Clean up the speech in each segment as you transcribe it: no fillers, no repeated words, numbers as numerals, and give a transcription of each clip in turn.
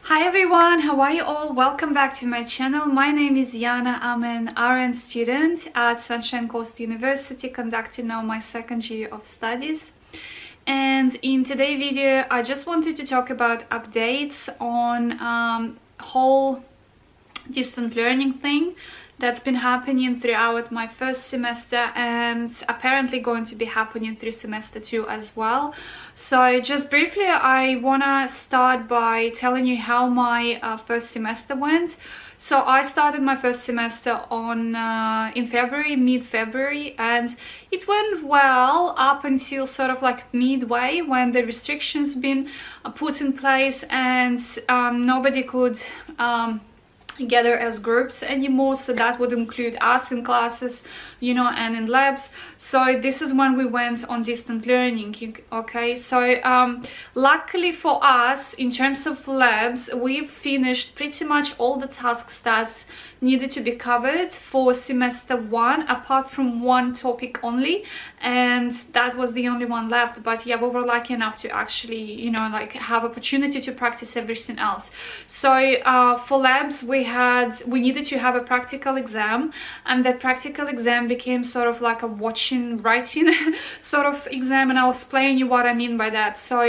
Hi everyone, how are you all? Welcome back to my channel. My name is Yana. I'm an RN student at Sunshine Coast University, conducting now my second year of studies. And in today's video, I just wanted to talk about updates on whole distant learning thing that's been happening throughout my first semester and apparently going to be happening through semester 2 as well. So just briefly, I wanna start by telling you how my first semester went. So I started my first semester on in February, mid-February, and it went well up until sort of like midway when the restrictions been put in place and nobody could gather as groups anymore, so that would include us in classes, you know, and in labs. So this is when we went on distant learning. Okay, so luckily for us, in terms of labs, we've finished pretty much all the tasks that needed to be covered for semester 1, apart from one topic only, and that was the only one left. But yeah, we were lucky enough to actually, you know, like have opportunity to practice everything else. So for labs, we needed to have a practical exam, and that practical exam became sort of like a watching writing sort of exam, and I'll explain you what I mean by that. So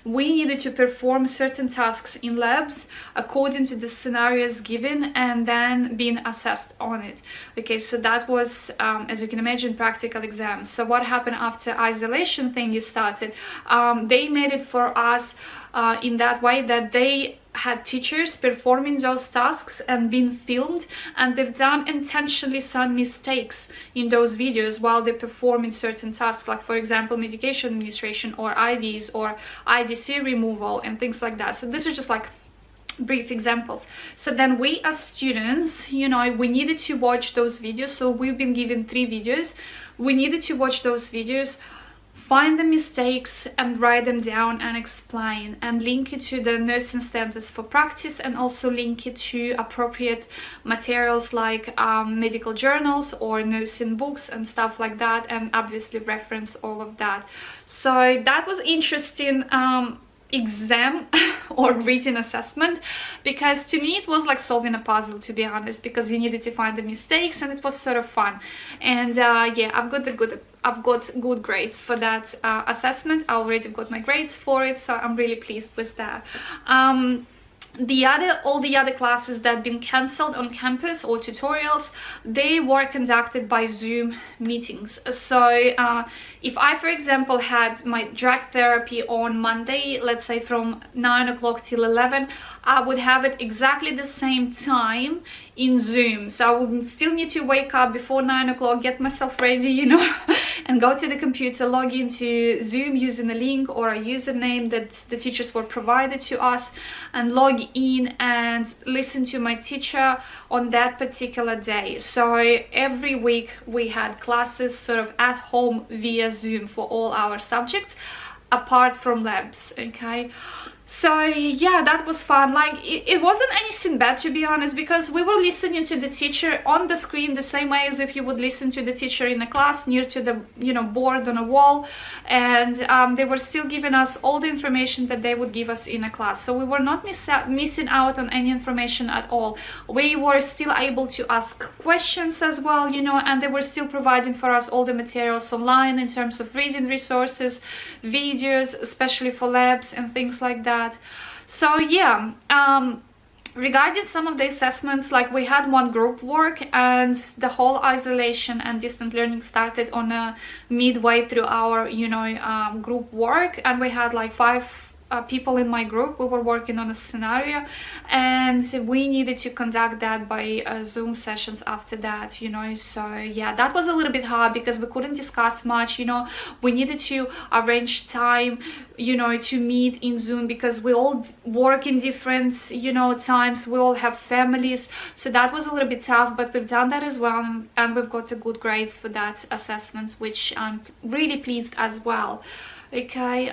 we needed to perform certain tasks in labs according to the scenarios given and then being assessed on it. Okay, so that was as you can imagine, practical exam. So what happened after isolation thing is started, they made it for us in that way that they had teachers performing those tasks and being filmed, and they've done intentionally some mistakes in those videos while they're performing certain tasks, like for example medication administration or IVs or IDC removal and things like that. So this is just like brief examples. So then we as students, you know, we needed to watch those videos. So we've been given 3 videos. We needed to watch those videos, find the mistakes and write them down and explain, and link it to the nursing standards for practice, and also link it to appropriate materials like medical journals or nursing books and stuff like that, and obviously reference all of that. So that was interesting exam or written assessment, because to me it was like solving a puzzle, to be honest, because you needed to find the mistakes and it was sort of fun. And yeah, I've got good grades for that assessment. I already got my grades for it, so I'm really pleased with that. All the other classes that have been cancelled on campus or tutorials, they were conducted by Zoom meetings. So if I, for example, had my drug therapy on Monday, let's say from 9 o'clock till 11, I would have it exactly the same time in Zoom. So I would still need to wake up before 9 o'clock, get myself ready, you know, and go to the computer, log into Zoom using a link or a username that the teachers were provided to us, and log in and listen to my teacher on that particular day. So every week we had classes sort of at home via Zoom for all our subjects, apart from labs. Okay, so yeah, that was fun. Like it wasn't anything bad, to be honest, because we were listening to the teacher on the screen the same way as if you would listen to the teacher in a class near to the, you know, board on a wall, and they were still giving us all the information that they would give us in a class. So we were not missing out on any information at all. We were still able to ask questions as well, you know, and they were still providing for us all the materials online in terms of reading resources, videos, especially for labs and things like that. So yeah, regarding some of the assessments, like we had one group work, and the whole isolation and distant learning started on a midway through our, you know, group work, and we had like 5 people in my group. We were working on a scenario, and we needed to conduct that by Zoom sessions after that, you know. So yeah, that was a little bit hard because we couldn't discuss much, you know. We needed to arrange time, you know, to meet in Zoom, because we all work in different, you know, times. We all have families, so that was a little bit tough, but we've done that as well, and we've got a good grades for that assessment, which I'm really pleased as well. Okay,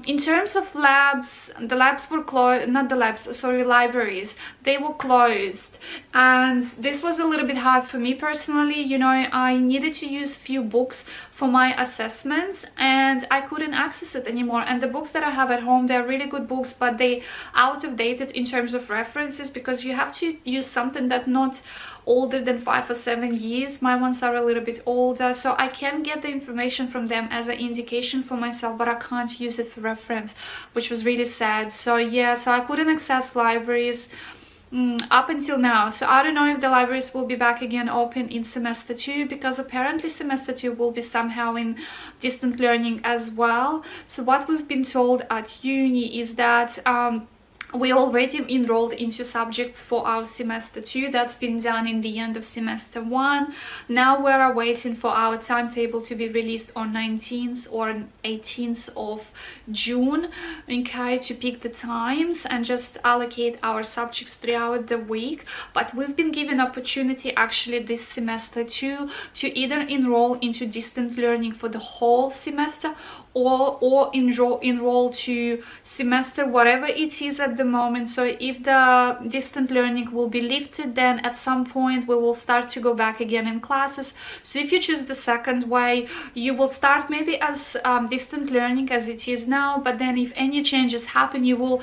in terms of labs, the labs were closed, not the labs, sorry, libraries, they were closed, and this was a little bit hard for me personally. You know, I needed to use few books for my assessments, and I couldn't access it anymore. And the books that I have at home, they're really good books, but they out of dated in terms of references, because you have to use something that not older than 5 or 7 years. My ones are a little bit older, so I can get the information from them as an indication for myself, but I can't use it for reference, which was really sad. So yeah, so I couldn't access libraries up until now. So I don't know if the libraries will be back again open in semester 2, because apparently semester 2 will be somehow in distant learning as well. So what we've been told at uni is that we already enrolled into subjects for our semester 2. That's been done in the end of semester 1. Now we're waiting for our timetable to be released on 19th or 18th of June, okay, to pick the times and just allocate our subjects throughout the week. But we've been given opportunity actually this semester to either enroll into distant learning for the whole semester, or enroll to semester whatever it is at the moment. So if the distant learning will be lifted, then at some point we will start to go back again in classes. So if you choose the second way, you will start maybe as distant learning as it is now, but then if any changes happen, you will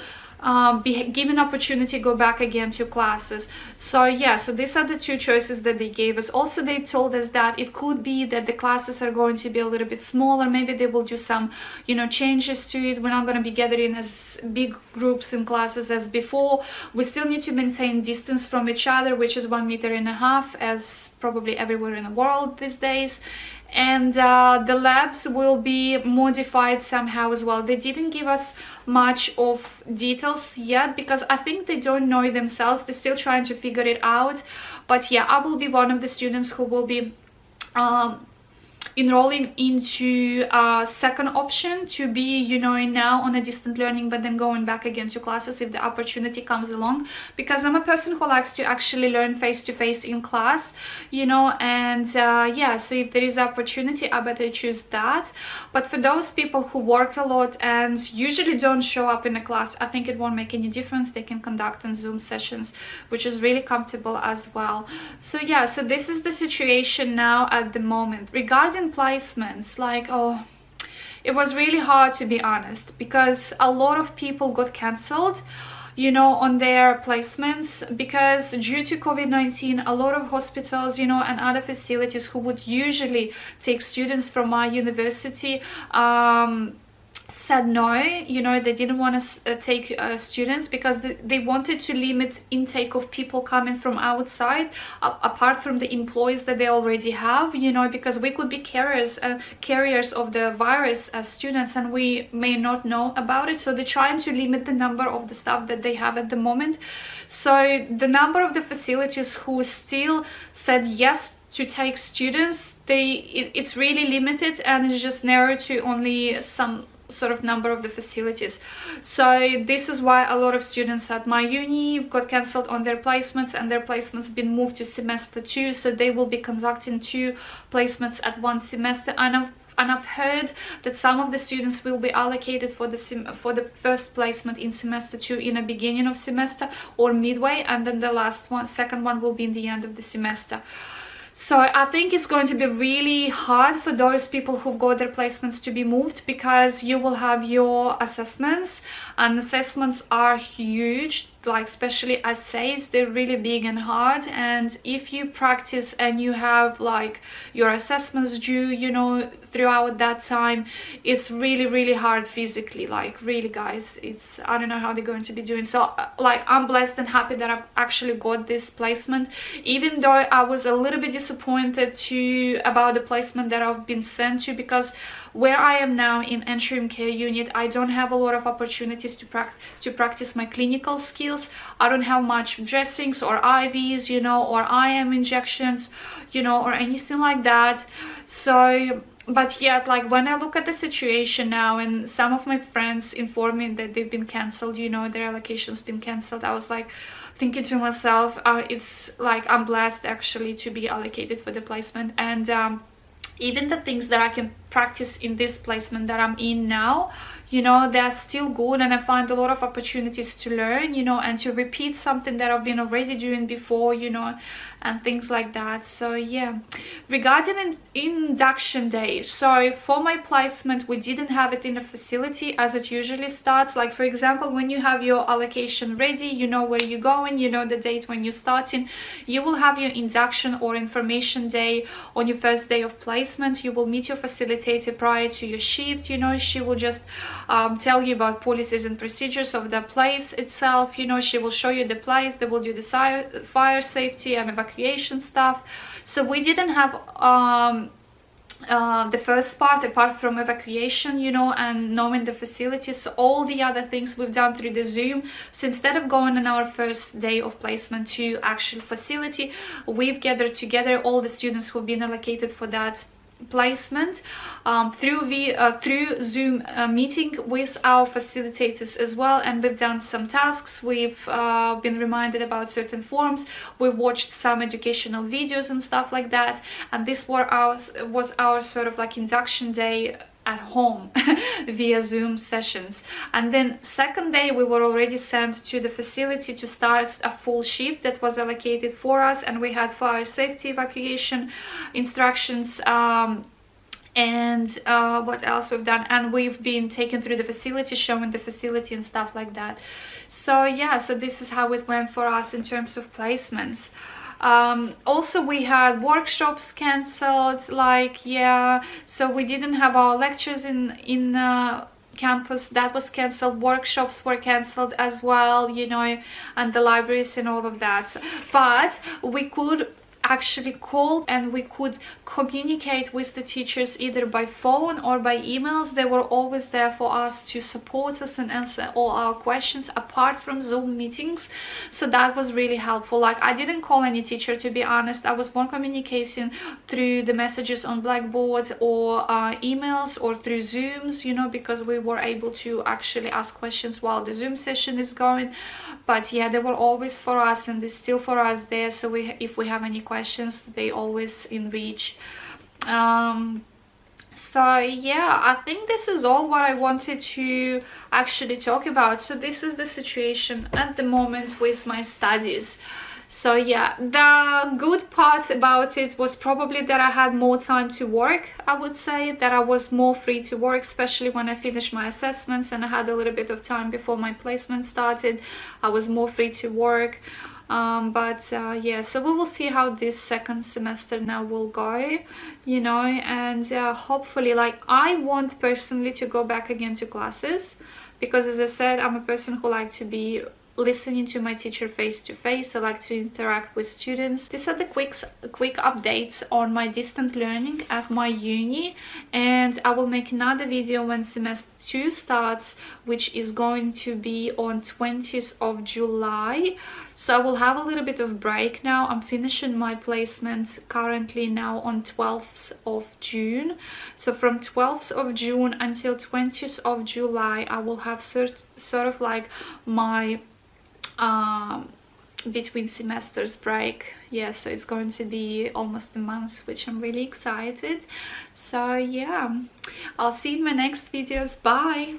be given opportunity to go back again to classes. So yeah, so these are the two choices that they gave us. Also, they told us that it could be that the classes are going to be a little bit smaller. Maybe they will do some, you know, changes to it. We're not going to be gathering as big groups in classes as before. We still need to maintain distance from each other, which is 1.5 meters, as probably everywhere in the world these days. And the labs will be modified somehow as well. They didn't give us much of details yet, because I think they don't know it themselves. They're still trying to figure it out. But yeah, I will be one of the students who will be enrolling into a second option, to be, you know, now on a distant learning, but then going back again to classes if the opportunity comes along, because I'm a person who likes to actually learn face to face in class, you know. And yeah, so if there is opportunity, I better choose that. But for those people who work a lot and usually don't show up in a class, I think it won't make any difference. They can conduct on Zoom sessions, which is really comfortable as well. So yeah, so this is the situation now at the moment. Regarding placements, like, oh, it was really hard, to be honest, because a lot of people got cancelled, you know, on their placements, because due to COVID-19, a lot of hospitals, you know, and other facilities who would usually take students from my university said no, you know. They didn't want to take students, because they wanted to limit intake of people coming from outside, apart from the employees that they already have, you know, because we could be carriers of the virus as students, and we may not know about it. So they're trying to limit the number of the staff that they have at the moment. So the number of the facilities who still said yes to take students, it's really limited, and it's just narrowed to only some sort of number of the facilities. So this is why a lot of students at my uni got cancelled on their placements, and their placements been moved to semester 2. So they will be conducting 2 placements at one semester. And I've heard that some of the students will be allocated for the first placement in semester 2 in the beginning of semester or midway, and then the second one will be in the end of the semester. So I think it's going to be really hard for those people who've got their placements to be moved, because you will have your assessments, and assessments are huge, like especially essays. They're really big and hard, and if you practice and you have like your assessments due, you know, throughout that time, it's really hard physically, like really, guys. It's, I don't know how they're going to be doing. So like, I'm blessed and happy that I've actually got this placement, even though I was a little bit disappointed about the placement that I've been sent to, because where I am now in interim care unit, I don't have a lot of opportunities to practice my clinical skills. I don't have much dressings or IVs, you know, or IM injections, you know, or anything like that. So, but yet, like, when I look at the situation now, and some of my friends inform me that they've been cancelled, you know, their allocations been cancelled, I was like thinking to myself, it's like, I'm blessed actually to be allocated for the placement. And even the things that I can practice in this placement that I'm in now, you know, they're still good, and I find a lot of opportunities to learn, you know, and to repeat something that I've been already doing before, you know, and things like that. So yeah, regarding induction days, so for my placement we didn't have it in a facility as it usually starts. Like for example, when you have your allocation ready, you know where you're going, you know the date when you're starting, you will have your induction or information day on your first day of placement. You will meet your facilitator prior to your shift, you know, she will just tell you about policies and procedures of the place itself, you know, she will show you the place, they will do the fire safety and evacuation stuff. So we didn't have the first part apart from evacuation, you know, and knowing the facilities. So all the other things we've done through the Zoom. So instead of going on our first day of placement to actual facility, we've gathered together all the students who've been allocated for that placement through Zoom meeting with our facilitators as well, and we've done some tasks, we've been reminded about certain forms, we watched some educational videos and stuff like that, and this was our sort of like induction day at home via Zoom sessions. And then second day we were already sent to the facility to start a full shift that was allocated for us, and we had fire safety evacuation instructions, and what else we've done, and we've been taken through the facility, showing the facility and stuff like that. So yeah, so this is how it went for us in terms of placements. Also we had workshops cancelled, like yeah, so we didn't have our lectures in campus, that was cancelled, workshops were cancelled as well, you know, and the libraries and all of that. But we could actually call and we could communicate with the teachers either by phone or by emails. They were always there for us to support us and answer all our questions apart from Zoom meetings. So that was really helpful. Like I didn't call any teacher, to be honest. I was more communicating through the messages on Blackboard or emails or through Zooms, you know, because we were able to actually ask questions while the Zoom session is going. But yeah, they were always for us, and they're still for us there, so if we have any questions, they always in reach. So yeah, I think this is all what I wanted to actually talk about. So this is the situation at the moment with my studies. So yeah, the good part about it was probably that I had more time to work. I would say that I was more free to work, especially when I finished my assessments and I had a little bit of time before my placement started. I was more free to work. Yeah, so we will see how this second semester now will go, you know, and hopefully, like, I want personally to go back again to classes, because as I said, I'm a person who likes to be listening to my teacher face to face. I like to interact with students. These are the quick updates on my distant learning at my uni, and I will make another video when semester 2 starts, which is going to be on 20th of July. So I will have a little bit of break now. I'm finishing my placement currently now on 12th of June. So from 12th of June until 20th of July, I will have sort of like my between semesters break. Yeah, so it's going to be almost a month, which I'm really excited. So yeah, I'll see you in my next videos. Bye.